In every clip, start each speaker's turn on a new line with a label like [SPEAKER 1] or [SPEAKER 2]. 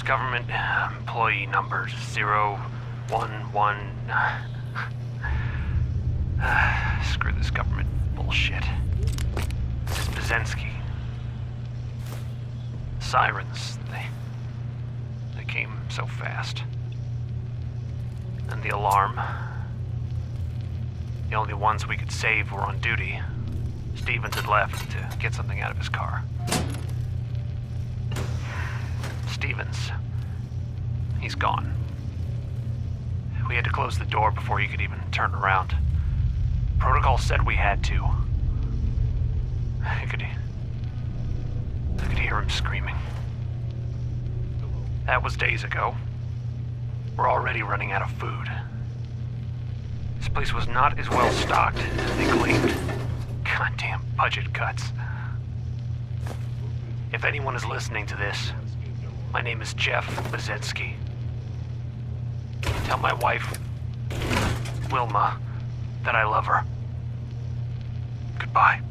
[SPEAKER 1] government employee number 011... Screw this government bullshit. This is Bazensky. Sirens, they came so fast. And the alarm. The only ones we could save were on duty. Stevens had left to get something out of his car. Stevens, he's gone. We had to close the door before he could even turn around. Protocol said we had to. I could hear him screaming. That was days ago. We're already running out of food. This place was not as well stocked as they claimed. Goddamn budget cuts. If anyone is listening to this, my name is Jeff Bazensky. Tell my wife, Wilma, that I love her. Goodbye.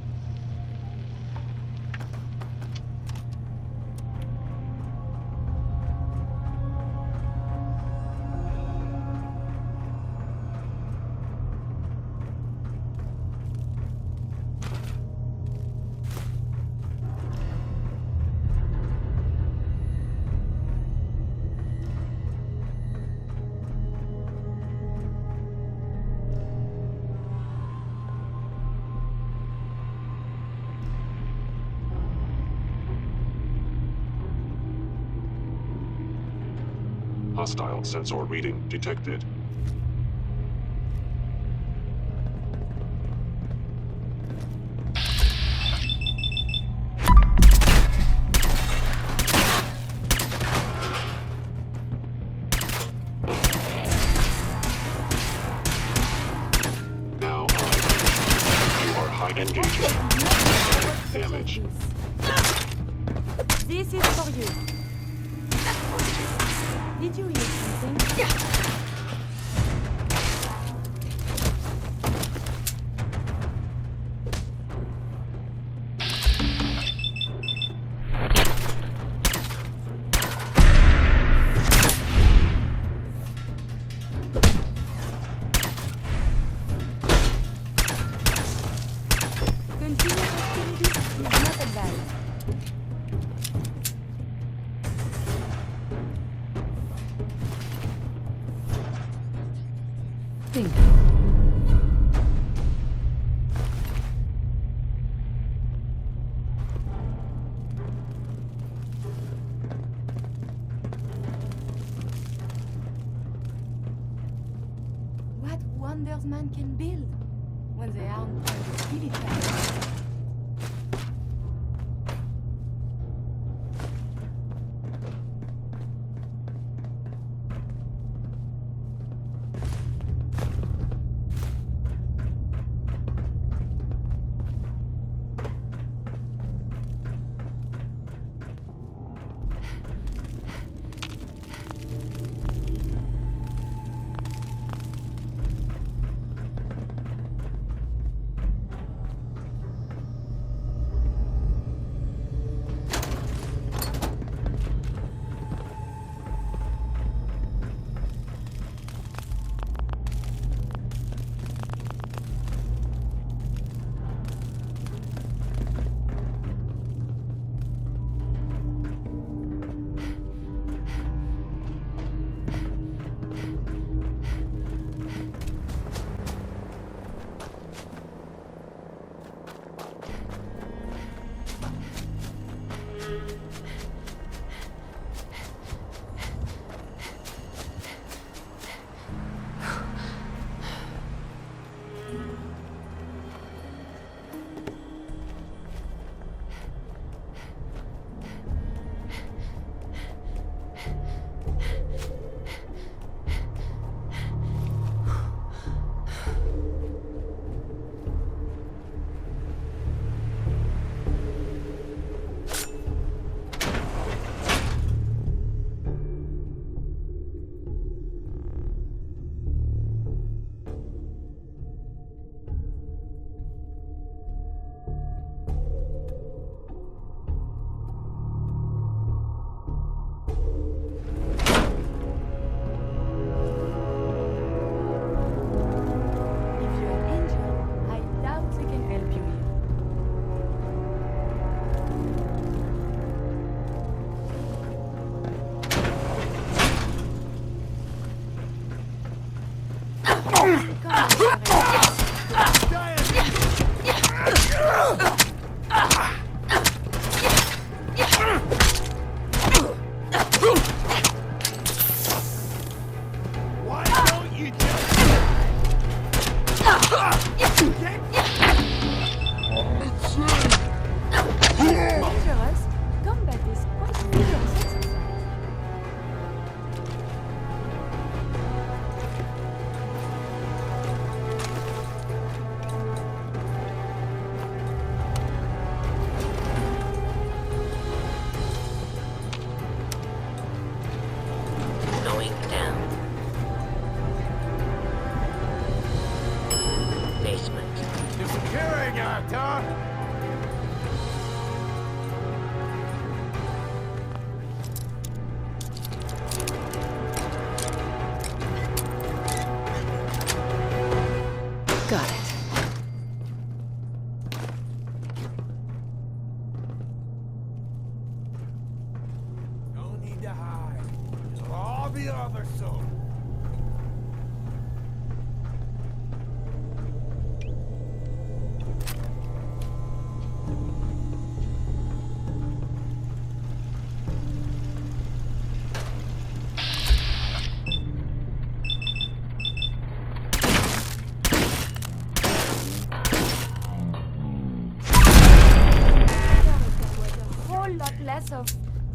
[SPEAKER 2] Hostile sensor reading detected. Now, you are high engagement. Damage.
[SPEAKER 3] This is for you. Did you hear something? Yeah. Continuous activity is not advised. Think. What wonders man can build when they aren't trying to kill each other?
[SPEAKER 4] contract, huh?
[SPEAKER 5] Got it.
[SPEAKER 4] No need to hide. It'll all be over soon.
[SPEAKER 3] Whole lot less of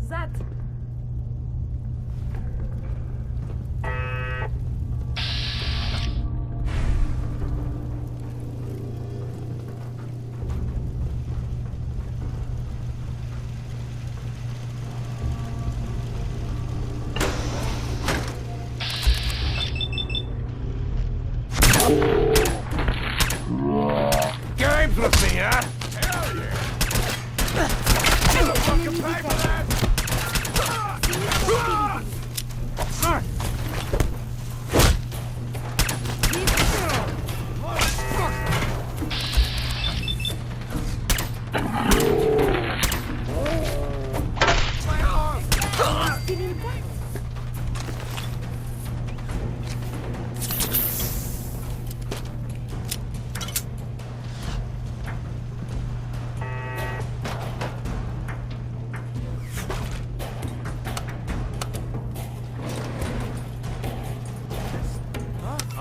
[SPEAKER 3] that.
[SPEAKER 4] Games with me, huh? Hell yeah! Fucking pay for that!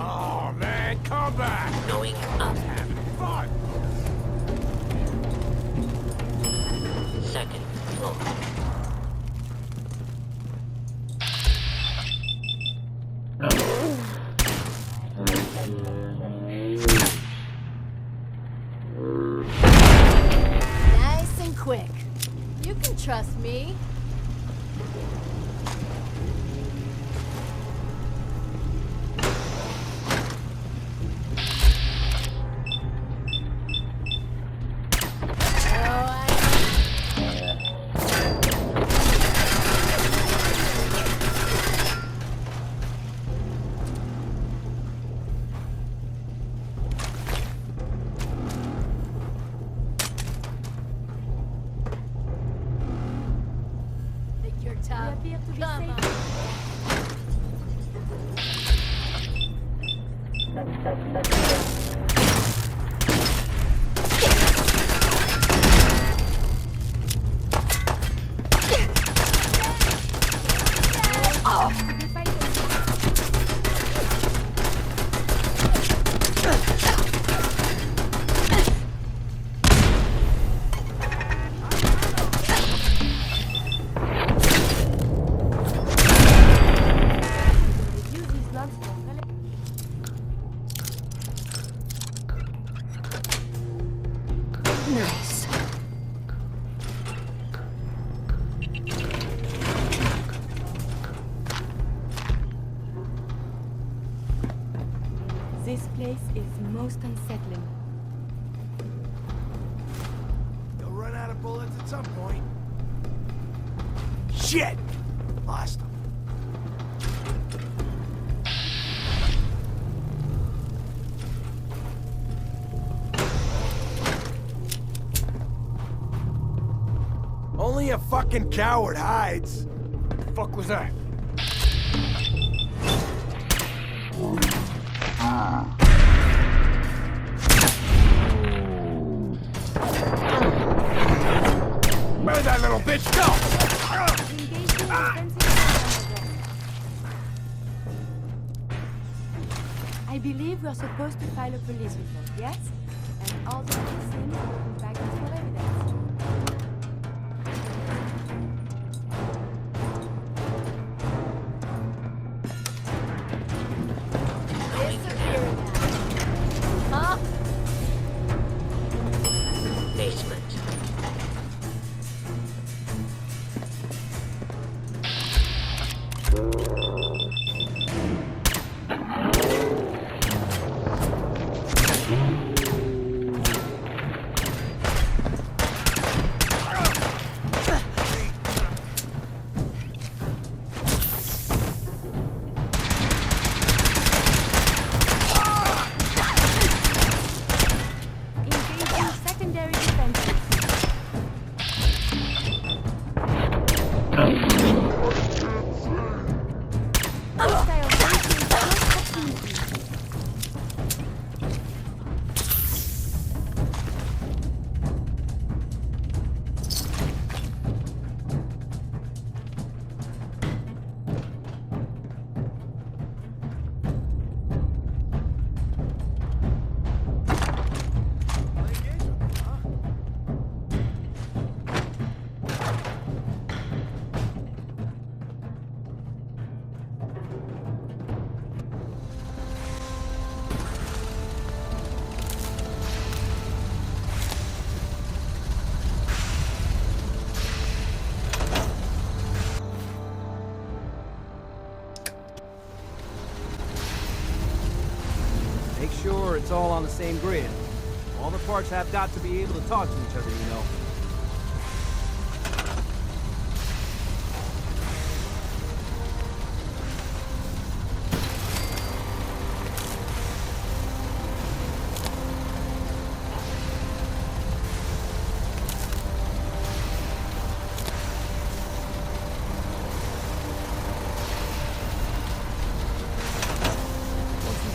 [SPEAKER 4] Oh man, come back!
[SPEAKER 5] Going up.
[SPEAKER 4] Having fun!
[SPEAKER 5] Second floor.
[SPEAKER 3] Nice and quick. You can trust me. Take your time. Come on. Use these blocks for
[SPEAKER 5] Nice.
[SPEAKER 3] This place is most unsettling.
[SPEAKER 4] They'll run out of bullets at some point. Shit! Lost them. Only a fucking coward hides. The fuck was that? Where'd that little bitch go?
[SPEAKER 3] Engaging defensive counter. I believe we're supposed to file a police report, yes? And all the citizens will come back for evidence. Disappearing now. Huh?
[SPEAKER 5] Basement. it's all on the same grid. All the parts have got to be able to talk to each other, you know.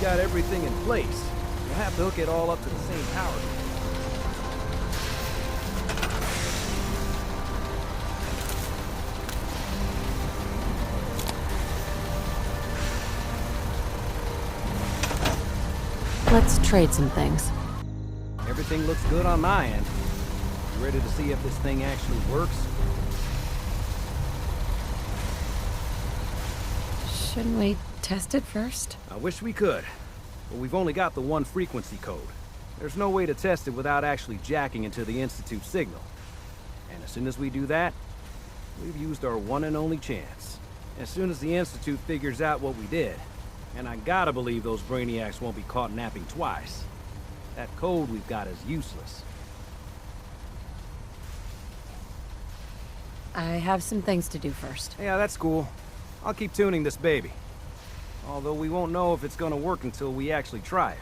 [SPEAKER 5] Got everything in place. We'll have to hook it all up to the same power.
[SPEAKER 6] Let's trade some things.
[SPEAKER 5] Everything looks good on my end. You ready to see if this thing actually works?
[SPEAKER 6] Shouldn't we test it first?
[SPEAKER 5] I wish we could, but we've only got the one frequency code. There's no way to test it without actually jacking into the Institute signal. And as soon as we do that, we've used our one and only chance. As soon as the Institute figures out what we did, and I gotta believe those brainiacs won't be caught napping twice, that code we've got is useless.
[SPEAKER 6] I have some things to do first.
[SPEAKER 5] Yeah, that's cool. I'll keep tuning this baby. Although we won't know if it's gonna work until we actually try it.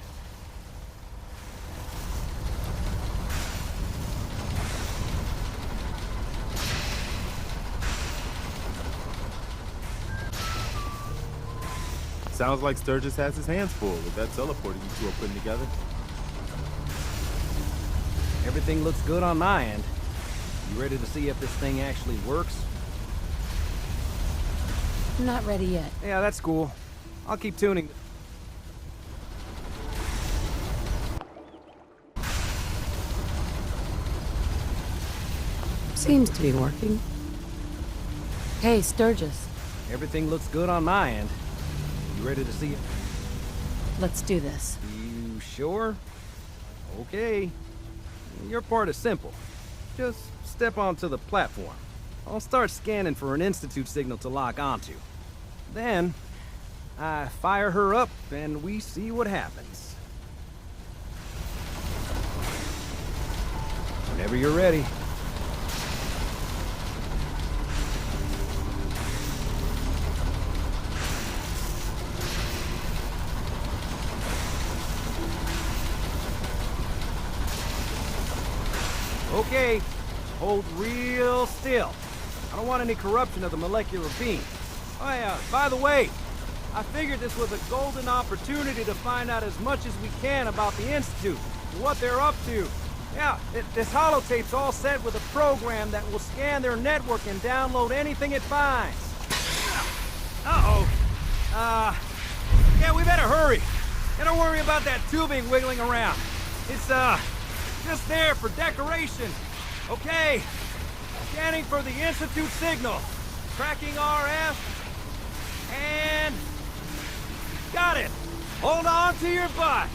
[SPEAKER 7] Sounds like Sturgis has his hands full with that teleporter you two are putting together.
[SPEAKER 5] Everything looks good on my end. You ready to see if this thing actually works?
[SPEAKER 6] I'm not ready yet.
[SPEAKER 5] Yeah, that's cool. I'll keep tuning.
[SPEAKER 6] Seems to be working. Hey, Sturgis.
[SPEAKER 5] Everything looks good on my end. You ready to see it?
[SPEAKER 6] Let's do this.
[SPEAKER 5] You sure? Okay. Your part is simple. Just step onto the platform. I'll start scanning for an Institute signal to lock onto. Then, I fire her up and we see what happens. Whenever you're ready. Okay, hold real still. I don't want any corruption of the molecular beam. Oh yeah, by the way, I figured this was a golden opportunity to find out as much as we can about the Institute, and what they're up to. Yeah, this holotape's all set with a program that will scan their network and download anything it finds. Uh-oh. Yeah, we better hurry. And don't worry about that tubing wiggling around. It's, just there for decoration. Okay. Scanning for the Institute signal. Tracking RF. And... got it. Hold on to your butt.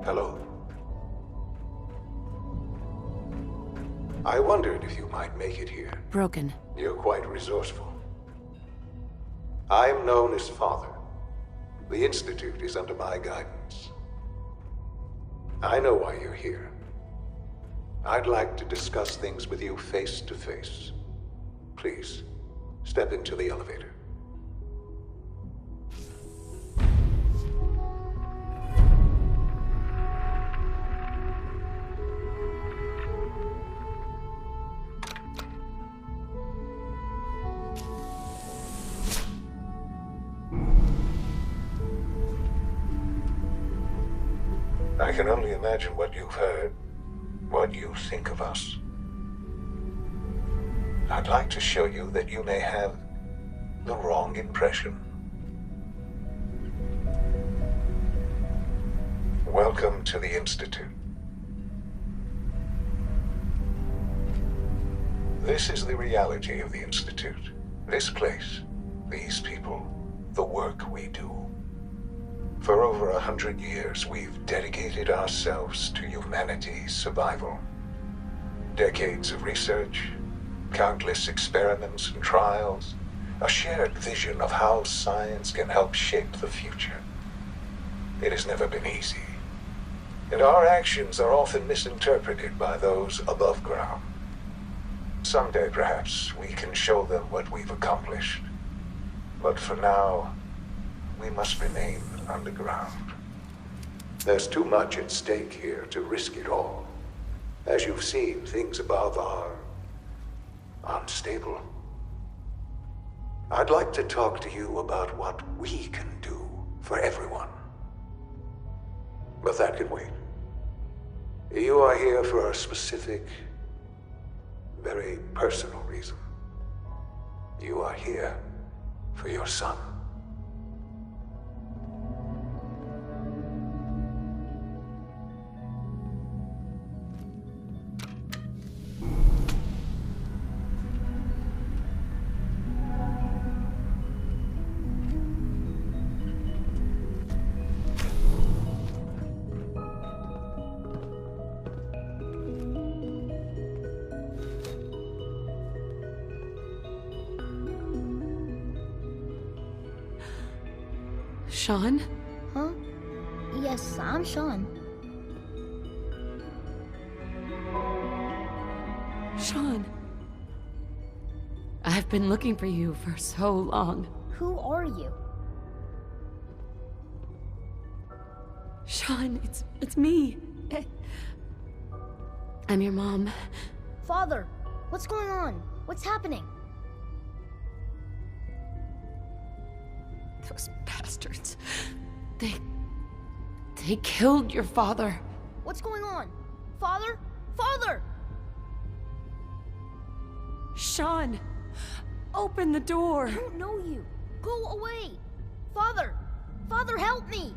[SPEAKER 8] Hello. I wondered if you might make it here.
[SPEAKER 6] Broken.
[SPEAKER 8] You're quite resourceful. I'm known as Father. The Institute is under my guidance. I know why you're here. I'd like to discuss things with you face to face. Please, step into the elevator. I can only imagine what you've heard, what you think of us. I'd like to show you that you may have the wrong impression. Welcome to the Institute. This is the reality of the Institute. This place, these people, the work we do. For over 100 years, we've dedicated ourselves to humanity's survival. Decades of research, countless experiments and trials, a shared vision of how science can help shape the future. It has never been easy, and our actions are often misinterpreted by those above ground. Someday, perhaps, we can show them what we've accomplished. But for now, we must remain underground. There's too much at stake here to risk it all. As you've seen, things above are unstable. I'd like to talk to you about what we can do for everyone. But that can wait. You are here for a specific, very personal reason. You are here for your son.
[SPEAKER 6] Sean?
[SPEAKER 9] Huh? Yes, I'm Sean.
[SPEAKER 6] Sean. I've been looking for you for so long.
[SPEAKER 9] Who are you?
[SPEAKER 6] Sean, it's me. I'm your mom.
[SPEAKER 9] Father, what's going on? What's happening?
[SPEAKER 6] Those bastards. They killed your father.
[SPEAKER 9] What's going on? Father? Father!
[SPEAKER 6] Sean, open the door.
[SPEAKER 9] I don't know you. Go away. Father! Father, help me!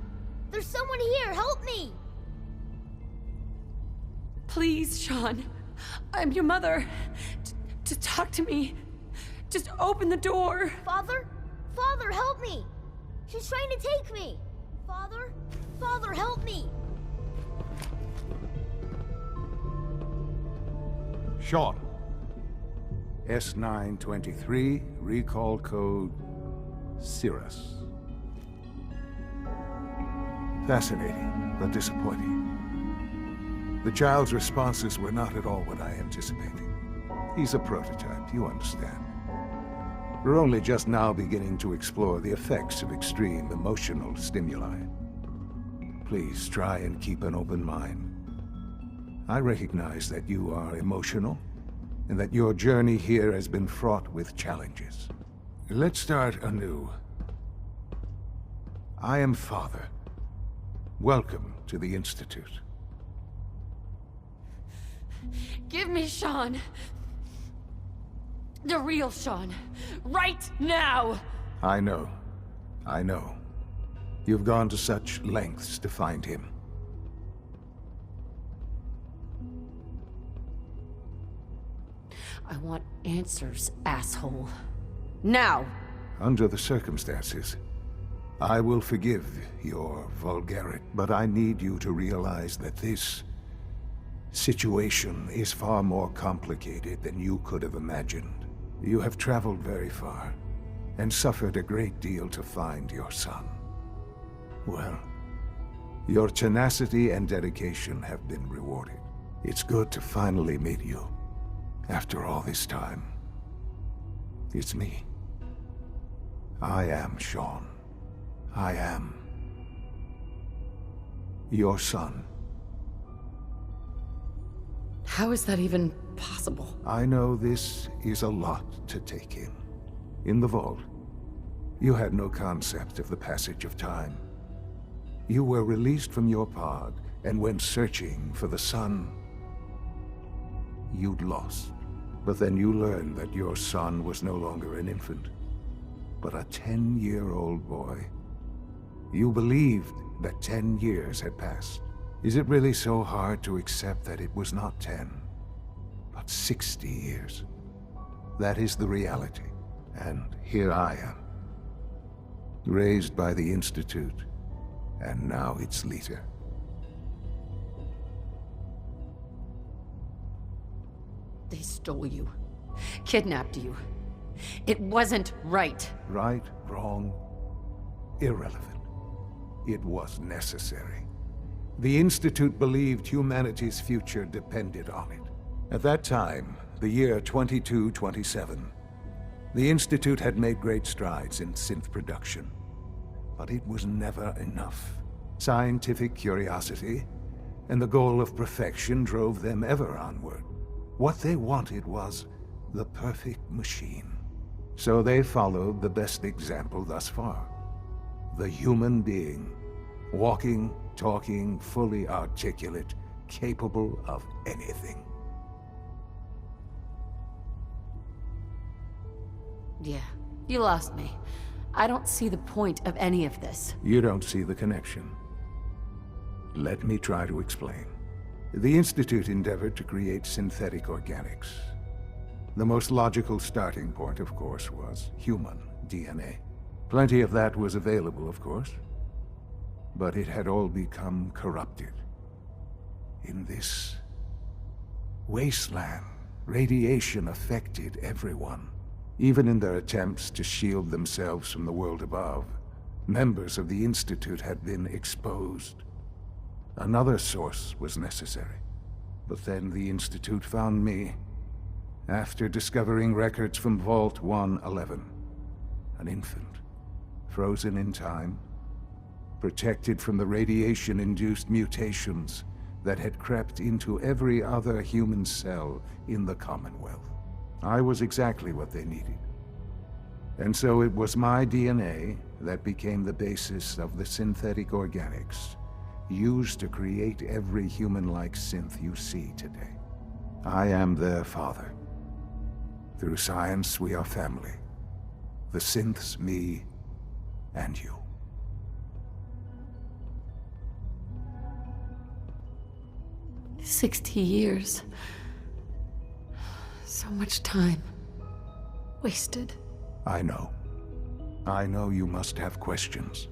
[SPEAKER 9] There's someone here, help me!
[SPEAKER 6] Please, Sean. I'm your mother. To talk to me. Just open the door.
[SPEAKER 9] Father? Father, help me! She's trying to take me! Father? Father, help me!
[SPEAKER 10] Sean. S923, recall code Cirrus. Fascinating, but disappointing. The child's responses were not at all what I anticipated. He's a prototype, you understand. We're only just now beginning to explore the effects of extreme emotional stimuli. Please try and keep an open mind. I recognize that you are emotional, and that your journey here has been fraught with challenges. Let's start anew. I am Father. Welcome to the Institute.
[SPEAKER 6] Give me Sean. The real Sean. Right now!
[SPEAKER 10] I know. You've gone to such lengths to find him.
[SPEAKER 6] I want answers, asshole. Now!
[SPEAKER 10] Under the circumstances, I will forgive your vulgarity, but I need you to realize that this situation is far more complicated than you could have imagined. You have traveled very far, and suffered a great deal to find your son. Well, your tenacity and dedication have been rewarded. It's good to finally meet you. After all this time, it's me. I am Sean. I am your son.
[SPEAKER 6] How is that even possible?
[SPEAKER 10] I know this is a lot to take in. In the vault, you had no concept of the passage of time. You were released from your pod and went searching for the sun, you'd lost. But then you learned that your son was no longer an infant, but a 10-year-old boy. You believed that 10 years had passed. Is it really so hard to accept that it was not 10, but 60 years? That is the reality, and here I am, raised by the Institute, and now its leader.
[SPEAKER 6] They stole you. Kidnapped you. It wasn't right.
[SPEAKER 10] Right, wrong, irrelevant. It was necessary. The Institute believed humanity's future depended on it. At that time, the year 2227, the Institute had made great strides in synth production. But it was never enough. Scientific curiosity and the goal of perfection drove them ever onward. What they wanted was the perfect machine. So they followed the best example thus far. The human being. Walking, talking, fully articulate, capable of anything.
[SPEAKER 6] Yeah, you lost me. I don't see the point of any of this.
[SPEAKER 10] You don't see the connection. Let me try to explain. The Institute endeavored to create synthetic organics. The most logical starting point, of course, was human DNA. Plenty of that was available, of course. But it had all become corrupted. In this wasteland, radiation affected everyone. Even in their attempts to shield themselves from the world above, members of the Institute had been exposed. Another source was necessary. But then the Institute found me, after discovering records from Vault 111. An infant, frozen in time, protected from the radiation-induced mutations that had crept into every other human cell in the Commonwealth. I was exactly what they needed. And so it was my DNA that became the basis of the synthetic organics used to create every human-like synth you see today. I am their father. Through science, we are family. The synths, me, and you.
[SPEAKER 6] 60 years. So much time. Wasted.
[SPEAKER 10] I know. I know you must have questions.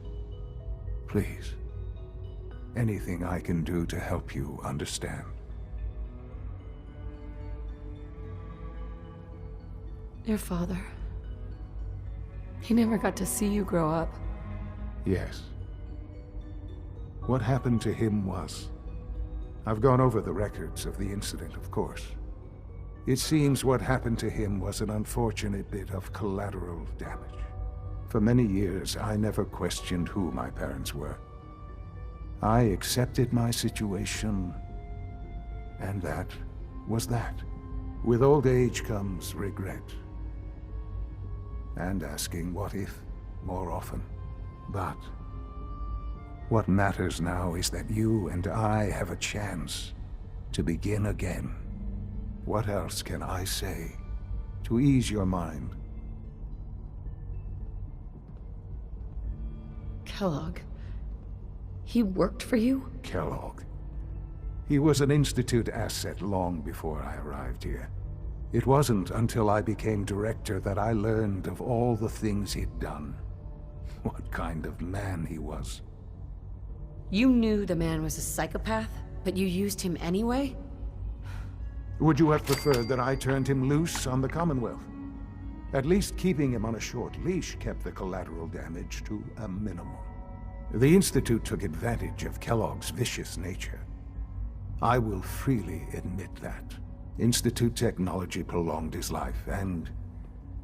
[SPEAKER 10] Please. Anything I can do to help you understand.
[SPEAKER 6] Your father. He never got to see you grow up.
[SPEAKER 10] Yes. What happened to him was... I've gone over the records of the incident, of course. It seems what happened to him was an unfortunate bit of collateral damage. For many years, I never questioned who my parents were. I accepted my situation, and that was that. With old age comes regret. And asking what if more often. But what matters now is that you and I have a chance to begin again. What else can I say to ease your mind?
[SPEAKER 6] Kellogg. He worked for you?
[SPEAKER 10] Kellogg. He was an Institute asset long before I arrived here. It wasn't until I became director that I learned of all the things he'd done. What kind of man he was.
[SPEAKER 6] You knew the man was a psychopath, but you used him anyway?
[SPEAKER 10] Would you have preferred that I turned him loose on the Commonwealth? At least keeping him on a short leash kept the collateral damage to a minimum. The Institute took advantage of Kellogg's vicious nature. I will freely admit that. Institute technology prolonged his life, and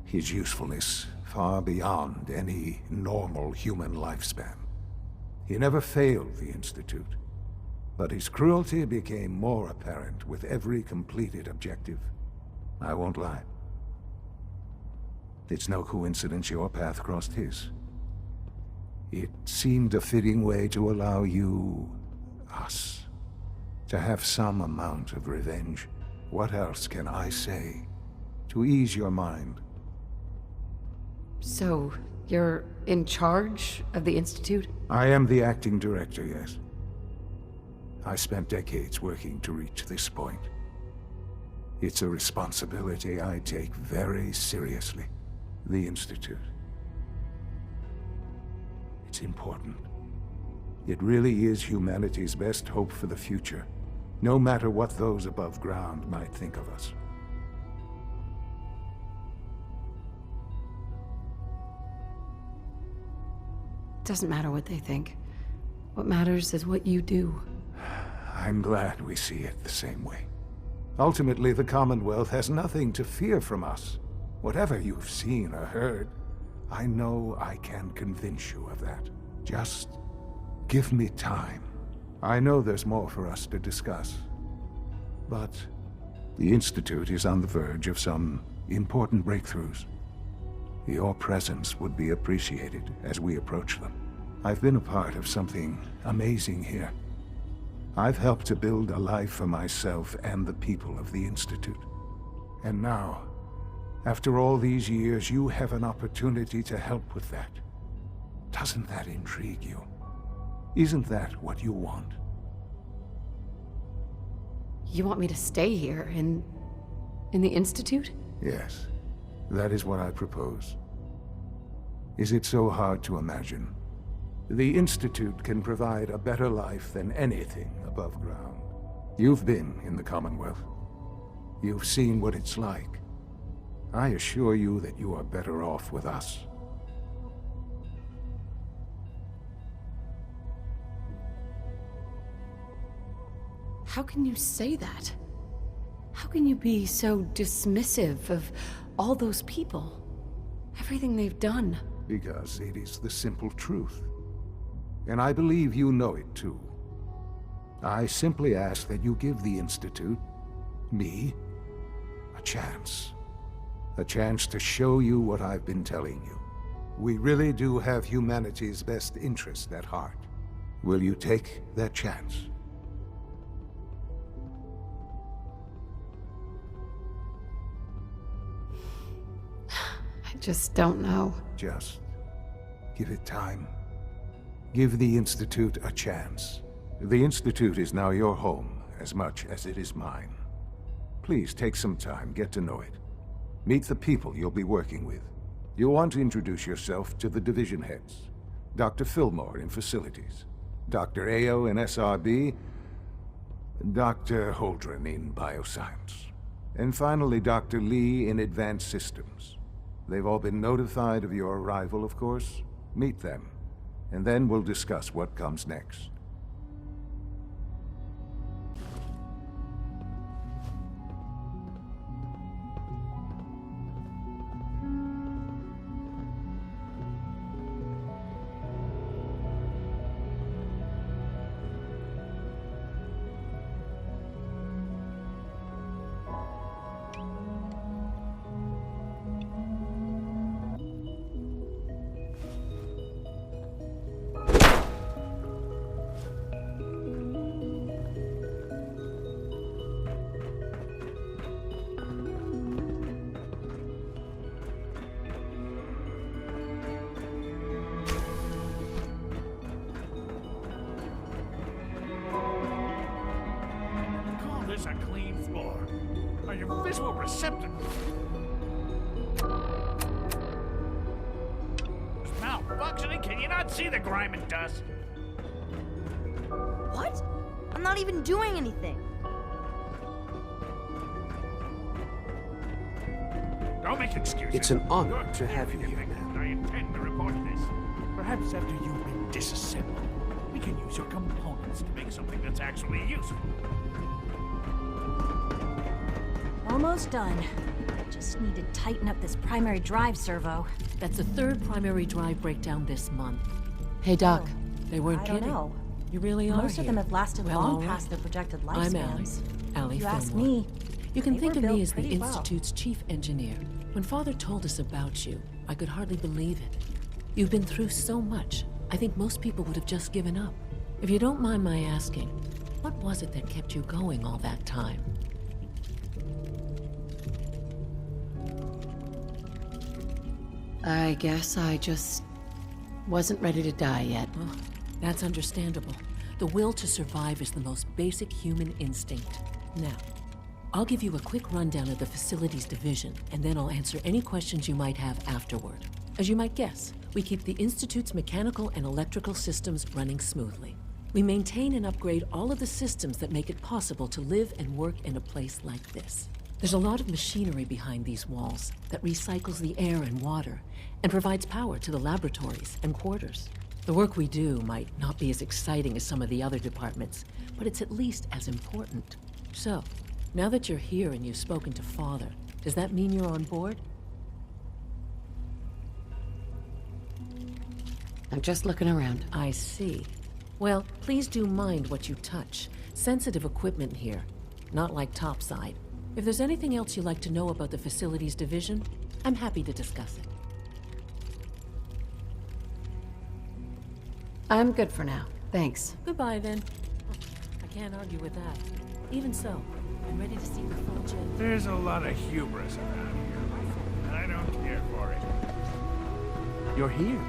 [SPEAKER 10] his usefulness far beyond any normal human lifespan. He never failed the Institute, but his cruelty became more apparent with every completed objective. I won't lie. It's no coincidence your path crossed his. It seemed a fitting way to allow you, us, To have some amount of revenge. What else can I say? To ease your mind.
[SPEAKER 6] So, you're in charge of the Institute?
[SPEAKER 10] I am the acting director, yes. I spent decades working to reach this point. It's a responsibility I take very seriously. The Institute. It's important. It really is humanity's best hope for the future, no matter what those above ground might think of us.
[SPEAKER 6] Doesn't matter what they think. What matters is what you do.
[SPEAKER 10] I'm glad we see it the same way. Ultimately, the Commonwealth has nothing to fear from us. Whatever you've seen or heard, I know I can convince you of that. Just give me time. I know there's more for us to discuss. But the Institute is on the verge of some important breakthroughs. Your presence would be appreciated as we approach them. I've been a part of something amazing here. I've helped to build a life for myself and the people of the Institute. And now, after all these years, you have an opportunity to help with that. Doesn't that intrigue you? Isn't that what you want?
[SPEAKER 6] You want me to stay here, in the Institute?
[SPEAKER 10] Yes, that is what I propose. Is it so hard to imagine? The Institute can provide a better life than anything above ground. You've been in the Commonwealth. You've seen what it's like. I assure you that you are better off with us.
[SPEAKER 6] How can you say that? How can you be so dismissive of all those people? Everything they've done?
[SPEAKER 10] Because it is the simple truth. And I believe you know it too. I simply ask that you give the Institute, me, a chance. A chance to show you what I've been telling you. We really do have humanity's best interest at heart. Will you take that chance?
[SPEAKER 6] I just don't know.
[SPEAKER 10] Just give it time. Give the Institute a chance. The Institute is now your home as much as it is mine. Please take some time, get to know it. Meet the people you'll be working with. You'll want to introduce yourself to the division heads. Dr. Fillmore in Facilities, Dr. Ayo in SRB, Dr. Holdren in Bioscience, and finally Dr. Lee in Advanced Systems. They've all been notified of your arrival, of course. Meet them, and then we'll discuss what comes next.
[SPEAKER 11] This a clean floor. Are your visual receptacles malfunctioning? Can you not see the grime and dust?
[SPEAKER 9] What? I'm not even doing anything.
[SPEAKER 11] Don't make excuses.
[SPEAKER 12] It's an honor
[SPEAKER 11] You're
[SPEAKER 12] to have you
[SPEAKER 11] very
[SPEAKER 12] here,
[SPEAKER 11] effective. I intend to report this. Perhaps after you've been disassembled, we can use your components to make something that's actually useful.
[SPEAKER 13] Almost done. Just need to tighten up this primary drive servo.
[SPEAKER 14] That's the third primary drive breakdown this month. Hey, Doc. They weren't
[SPEAKER 13] I
[SPEAKER 14] kidding.
[SPEAKER 13] don't know.
[SPEAKER 14] You really are
[SPEAKER 13] Most of them
[SPEAKER 14] here.
[SPEAKER 13] have lasted
[SPEAKER 14] Well,
[SPEAKER 13] long
[SPEAKER 14] all right.
[SPEAKER 13] past their projected
[SPEAKER 14] I'm Allie.
[SPEAKER 13] lifespans.
[SPEAKER 14] Allie
[SPEAKER 13] If you ask
[SPEAKER 14] Fillmore.
[SPEAKER 13] me,
[SPEAKER 14] You can
[SPEAKER 13] they
[SPEAKER 14] think
[SPEAKER 13] were
[SPEAKER 14] of me
[SPEAKER 13] built
[SPEAKER 14] as the
[SPEAKER 13] pretty well.
[SPEAKER 14] Institute's chief engineer. When Father told us about you, I could hardly believe it. You've been through so much, I think most people would have just given up. If you don't mind my asking, What was it that kept you going all that time?
[SPEAKER 6] I guess I just wasn't ready to die yet.
[SPEAKER 14] Oh, that's understandable. The will to survive is the most basic human instinct. Now, I'll give you a quick rundown of the facilities division, and then I'll answer any questions you might have afterward. As you might guess, we keep the Institute's mechanical and electrical systems running smoothly. We maintain and upgrade all of the systems that make it possible to live and work in a place like this. There's a lot of machinery behind these walls that recycles the air and water and provides power to the laboratories and quarters. The work we do might not be as exciting as some of the other departments, but it's at least as important. So, now that you're here and you've spoken to Father, does that mean you're on board?
[SPEAKER 6] I'm just looking around.
[SPEAKER 14] I see. Well, please do mind what you touch. Sensitive equipment here, not like topside. If there's anything else you'd like to know about the facilities division, I'm happy to discuss it.
[SPEAKER 6] I'm good for now. Thanks.
[SPEAKER 14] Goodbye, then. I can't argue with that. Even so, I'm ready to see the full gen.
[SPEAKER 11] There's a lot of hubris around here, and I don't care for it. You're here.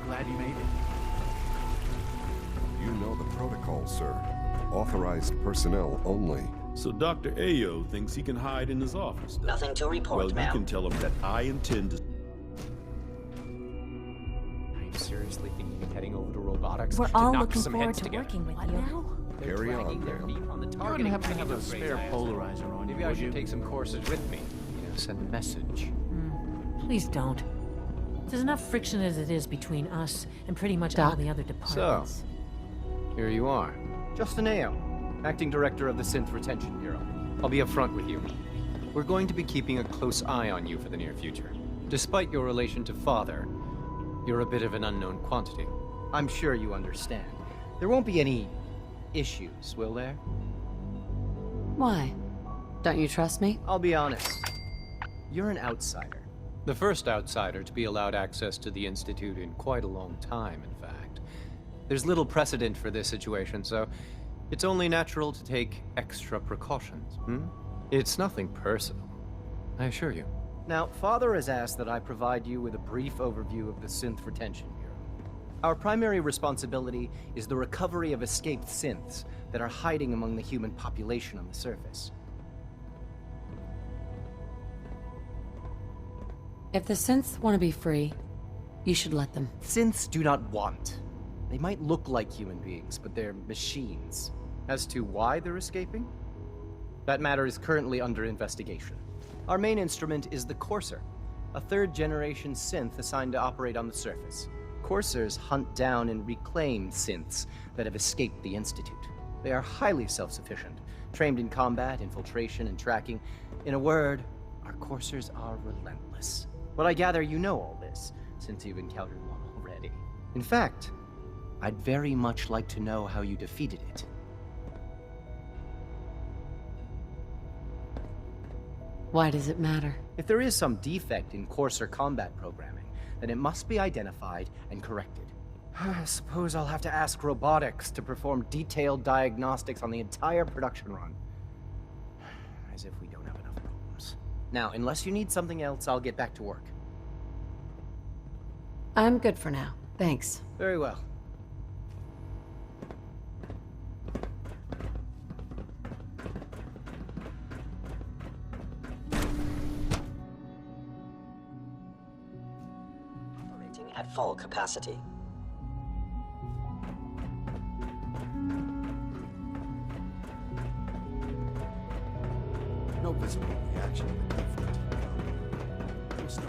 [SPEAKER 11] Glad you made it.
[SPEAKER 12] You know the protocol, sir. Authorized personnel only.
[SPEAKER 15] So Dr. Ayo thinks he can hide in his office.
[SPEAKER 16] Nothing to report,
[SPEAKER 15] well,
[SPEAKER 16] ma'am.
[SPEAKER 15] You can tell him that I intend to...
[SPEAKER 17] Are you seriously thinking of heading over to robotics?
[SPEAKER 13] We're
[SPEAKER 17] to
[SPEAKER 13] all
[SPEAKER 17] knock
[SPEAKER 13] looking
[SPEAKER 17] some
[SPEAKER 13] forward
[SPEAKER 17] heads
[SPEAKER 13] to
[SPEAKER 17] together?
[SPEAKER 13] working with you.
[SPEAKER 12] Carry on,
[SPEAKER 17] their feet on the
[SPEAKER 11] You
[SPEAKER 17] target.
[SPEAKER 11] wouldn't happen to have a spare polarizer on you,
[SPEAKER 17] Maybe I
[SPEAKER 11] would
[SPEAKER 17] should
[SPEAKER 11] you?
[SPEAKER 17] take some courses with me. You know, send a message.
[SPEAKER 14] Please don't. There's enough friction as it is between us and pretty much all the other departments.
[SPEAKER 17] Here you are. Justin Ayo, Acting Director of the Synth Retention Bureau. I'll be upfront with you. We're going to be keeping a close eye on you for the near future. Despite your relation to Father, you're a bit of an unknown quantity. I'm sure you understand. There won't be any issues, will there?
[SPEAKER 6] Why? Don't you trust me?
[SPEAKER 17] I'll be honest. You're an outsider. The first outsider to be allowed access to the Institute in quite a long time, in fact. There's little precedent for this situation, so it's only natural to take extra precautions, It's nothing personal, I assure you. Now, Father has asked that I provide you with a brief overview of the Synth Retention Bureau. Our primary responsibility is the recovery of escaped synths that are hiding among the human population on the surface.
[SPEAKER 6] If the synths want to be free, you should let them.
[SPEAKER 17] Synths do not want. They might look like human beings, but they're machines. As to why they're escaping? That matter is currently under investigation. Our main instrument is the Courser, a third-generation synth assigned to operate on the surface. Coursers hunt down and reclaim synths that have escaped the Institute. They are highly self-sufficient, trained in combat, infiltration, and tracking. In a word, our Coursers are relentless. But I gather you know all this, since you've encountered one already. In fact, I'd very much like to know how you defeated it.
[SPEAKER 6] Why does it matter?
[SPEAKER 17] If there is some defect in Courser combat programming, then it must be identified and corrected. I suppose I'll have to ask robotics to perform detailed diagnostics on the entire production run. As if we don't have enough problems. Now, unless you need something else, I'll get back to work.
[SPEAKER 6] I'm good for now. Thanks.
[SPEAKER 17] Very well.
[SPEAKER 16] Operating at full capacity.
[SPEAKER 7] No visible reaction in the defect. We'll start.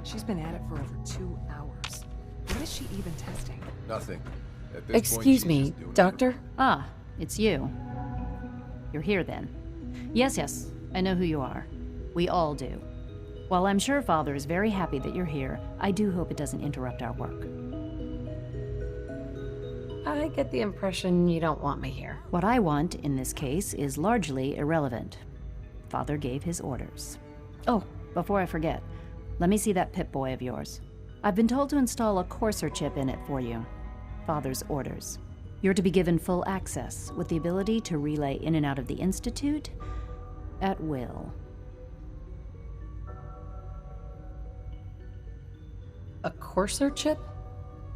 [SPEAKER 18] She's been at it for over 2 hours. What is she even testing?
[SPEAKER 7] Nothing. At this
[SPEAKER 6] Excuse
[SPEAKER 7] point, she's
[SPEAKER 6] me,
[SPEAKER 7] just doing
[SPEAKER 6] Doctor?
[SPEAKER 19] Ah, it's you. You're here then. Yes, I know who you are. We all do. While I'm sure Father is very happy that you're here, I do hope it doesn't interrupt our work.
[SPEAKER 6] I get the impression you don't want me here.
[SPEAKER 19] What I want, in this case, is largely irrelevant. Father gave his orders. Oh, before I forget, let me see that Pip-Boy of yours. I've been told to install a Courser chip in it for you. Father's orders. You're to be given full access, with the ability to relay in and out of the Institute at will.
[SPEAKER 6] A Courser chip?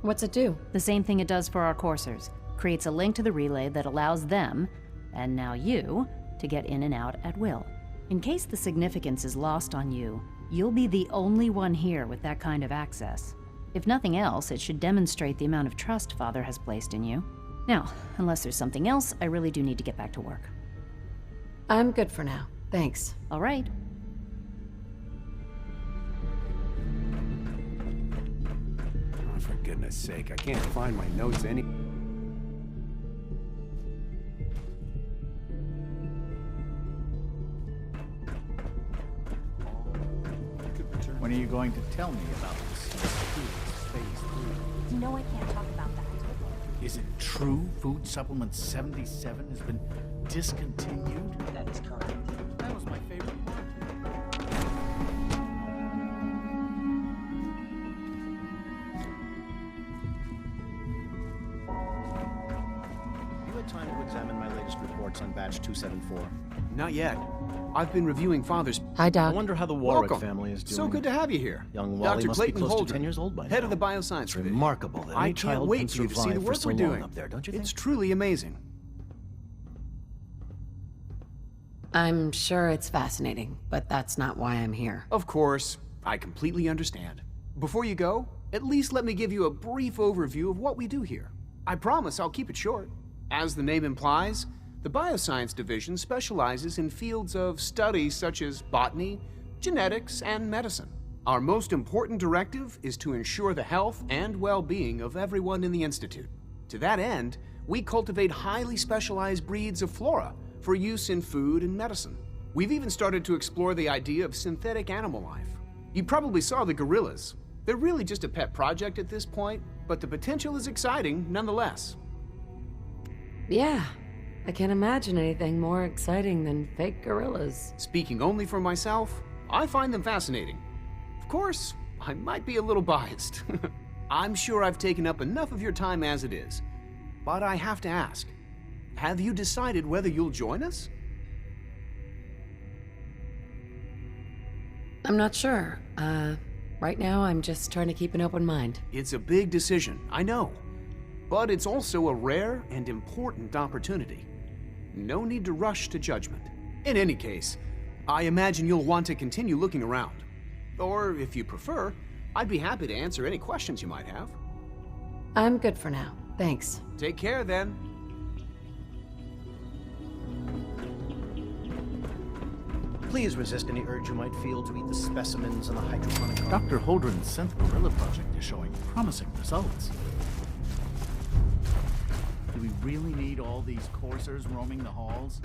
[SPEAKER 6] What's it do?
[SPEAKER 19] The same thing it does for our coursers. Creates a link to the relay that allows them, and now you, to get in and out at will. In case the significance is lost on you, you'll be the only one here with that kind of access. If nothing else, it should demonstrate the amount of trust Father has placed in you. Now, unless there's something else, I really do need to get back to work.
[SPEAKER 6] I'm good for now. Thanks.
[SPEAKER 19] All right.
[SPEAKER 5] Oh, for goodness sake, I can't find my notes any...
[SPEAKER 11] When are you going to tell me about this phase 3?
[SPEAKER 13] No, I can't talk about that.
[SPEAKER 11] Is it true Food Supplement 77 has been discontinued?
[SPEAKER 16] That is correct.
[SPEAKER 11] That was my favorite part.
[SPEAKER 17] You had time to examine my latest reports on Batch 274?
[SPEAKER 5] Not yet. I've been reviewing Father's...
[SPEAKER 6] Hi, Doc.
[SPEAKER 17] I wonder how the Warwick
[SPEAKER 5] Welcome.
[SPEAKER 17] family is doing.
[SPEAKER 5] So good to have you here.
[SPEAKER 17] Young Wally
[SPEAKER 5] Dr.
[SPEAKER 17] must
[SPEAKER 5] Clayton
[SPEAKER 17] be close
[SPEAKER 5] Holder,
[SPEAKER 17] to 10 years old by now.
[SPEAKER 5] head of the bioscience
[SPEAKER 17] It's
[SPEAKER 5] division.
[SPEAKER 17] remarkable that
[SPEAKER 5] I
[SPEAKER 17] any
[SPEAKER 5] can't
[SPEAKER 17] child
[SPEAKER 5] wait
[SPEAKER 17] can
[SPEAKER 5] for you to see the
[SPEAKER 17] survive for
[SPEAKER 5] work
[SPEAKER 17] so
[SPEAKER 5] we're
[SPEAKER 17] long
[SPEAKER 5] doing.
[SPEAKER 17] up there, don't you think?
[SPEAKER 5] It's truly amazing.
[SPEAKER 6] I'm sure it's fascinating, but that's not why I'm here.
[SPEAKER 5] Of course. I completely understand. Before you go, at least let me give you a brief overview of what we do here. I promise I'll keep it short. As the name implies, the Bioscience Division specializes in fields of study such as botany, genetics, and medicine. Our most important directive is to ensure the health and well-being of everyone in the Institute. To that end, we cultivate highly specialized breeds of flora for use in food and medicine. We've even started to explore the idea of synthetic animal life. You probably saw the gorillas. They're really just a pet project at this point, but the potential is exciting nonetheless.
[SPEAKER 6] Yeah, I can't imagine anything more exciting than fake gorillas.
[SPEAKER 5] Speaking only for myself, I find them fascinating. Of course, I might be a little biased. I'm sure I've taken up enough of your time as it is. But I have to ask, have you decided whether you'll join us?
[SPEAKER 6] I'm not sure. Right now I'm just trying to keep an open mind.
[SPEAKER 5] It's a big decision, I know. But it's also a rare and important opportunity. No need to rush to judgment. In any case, I imagine you'll want to continue looking around. Or, if you prefer, I'd be happy to answer any questions you might have.
[SPEAKER 6] I'm good for now. Thanks.
[SPEAKER 5] Take care, then.
[SPEAKER 17] Please resist any urge you might feel to eat the specimens in the hydroponic garden.
[SPEAKER 11] Dr. Holdren's Synth Gorilla project is showing promising results. Do we really need all these coursers roaming the halls?